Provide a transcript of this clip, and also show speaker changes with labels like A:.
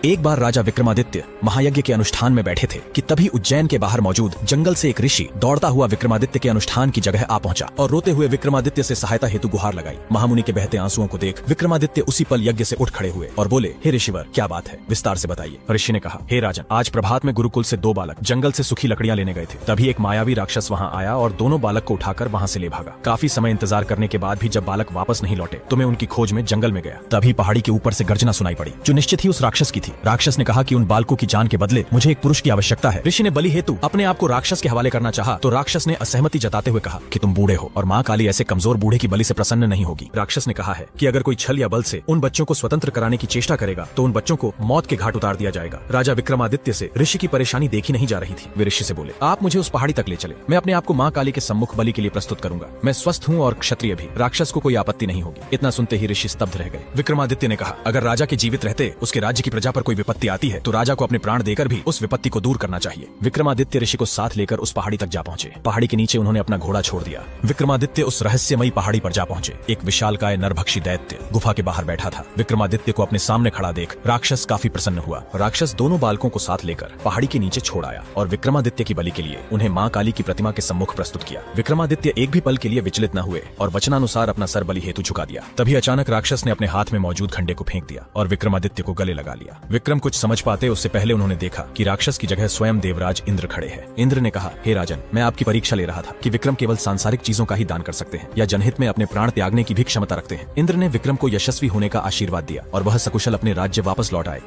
A: एक बार राजा विक्रमादित्य महायज्ञ के अनुष्ठान में बैठे थे कि तभी उज्जैन के बाहर मौजूद जंगल से एक ऋषि दौड़ता हुआ विक्रमादित्य के अनुष्ठान की जगह आ पहुंचा और रोते हुए विक्रमादित्य से सहायता हेतु गुहार लगाई। महामुनि के बहते आंसुओं को देख विक्रमादित्य उसी पल यज्ञ से उठ खड़े हुए और बोले, हे ऋषिवर, क्या बात है, विस्तार से बताइए। ऋषि ने कहा, हे राजन, आज प्रभात में गुरुकुल से 2 बालक जंगल से सूखी लकड़ियां लेने गए थे। तभी एक मायावी राक्षस वहां आया और दोनों बालक को उठाकर वहां से ले भागा। काफी समय इंतजार करने के बाद भी जब बालक वापस नहीं लौटे तो मैं उनकी खोज में जंगल में गया। तभी पहाड़ी के ऊपर से गर्जना सुनाई पड़ी, जो निश्चित ही उस राक्षस की थी। राक्षस ने कहा कि उन बालकों की जान के बदले मुझे एक पुरुष की आवश्यकता है। ऋषि ने बलि हेतु अपने आप को राक्षस के हवाले करना चाहा तो राक्षस ने असहमति जताते हुए कहा कि तुम बूढ़े हो और माँ काली ऐसे कमजोर बूढ़े की बलि से प्रसन्न नहीं होगी। राक्षस ने कहा है कि अगर कोई छल या बल से उन बच्चों को स्वतंत्र कराने की चेष्टा करेगा तो उन बच्चों को मौत के घाट उतार दिया जाएगा। राजा विक्रमादित्य से ऋषि की परेशानी देखी नहीं जा रही थी। वे ऋषि से बोले, आप मुझे उस पहाड़ी तक ले चले, मैं अपने आप को माँ काली के सम्मुख बलि के लिए प्रस्तुत करूंगा। मैं स्वस्थ हूँ और क्षत्रिय भी, राक्षस को कोई आपत्ति नहीं होगी। इतना सुनते ही ऋषि स्तब्ध रह गए। विक्रमादित्य ने कहा, अगर राजा के जीवित रहते उसके राज्य की प्रजा पर कोई विपत्ति आती है तो राजा को अपने प्राण देकर भी उस विपत्ति को दूर करना चाहिए। विक्रमादित्य ऋषि को साथ लेकर उस पहाड़ी तक जा पहुंचे। पहाड़ी के नीचे उन्होंने अपना घोड़ा छोड़ दिया। विक्रमादित्य उस रहस्यमयी पहाड़ी पर जा पहुंचे। एक विशालकाय नरभक्षी दैत्य गुफा के बाहर बैठा था। विक्रमादित्य को अपने सामने खड़ा देख राक्षस काफी प्रसन्न हुआ। राक्षस दोनों बालकों को साथ लेकर पहाड़ी के नीचे छोड़ आया और विक्रमादित्य की बलि के लिए उन्हें माँ काली की प्रतिमा के सम्मुख प्रस्तुत किया। विक्रमादित्य एक भी पल के लिए विचलित न हुए और वचनानुसार अपना सर बलि हेतु झुका दिया। तभी अचानक राक्षस ने अपने हाथ में मौजूद खंडे को फेंक दिया और विक्रमादित्य को गले लगा लिया। विक्रम कुछ समझ पाते उससे पहले उन्होंने देखा कि राक्षस की जगह स्वयं देवराज इंद्र खड़े हैं। इंद्र ने कहा, हे राजन, मैं आपकी परीक्षा ले रहा था कि विक्रम केवल सांसारिक चीजों का ही दान कर सकते हैं या जनहित में अपने प्राण त्यागने की भी क्षमता रखते हैं। इंद्र ने विक्रम को यशस्वी होने का आशीर्वाद दिया और वह सकुशल अपने राज्य वापस लौट आए।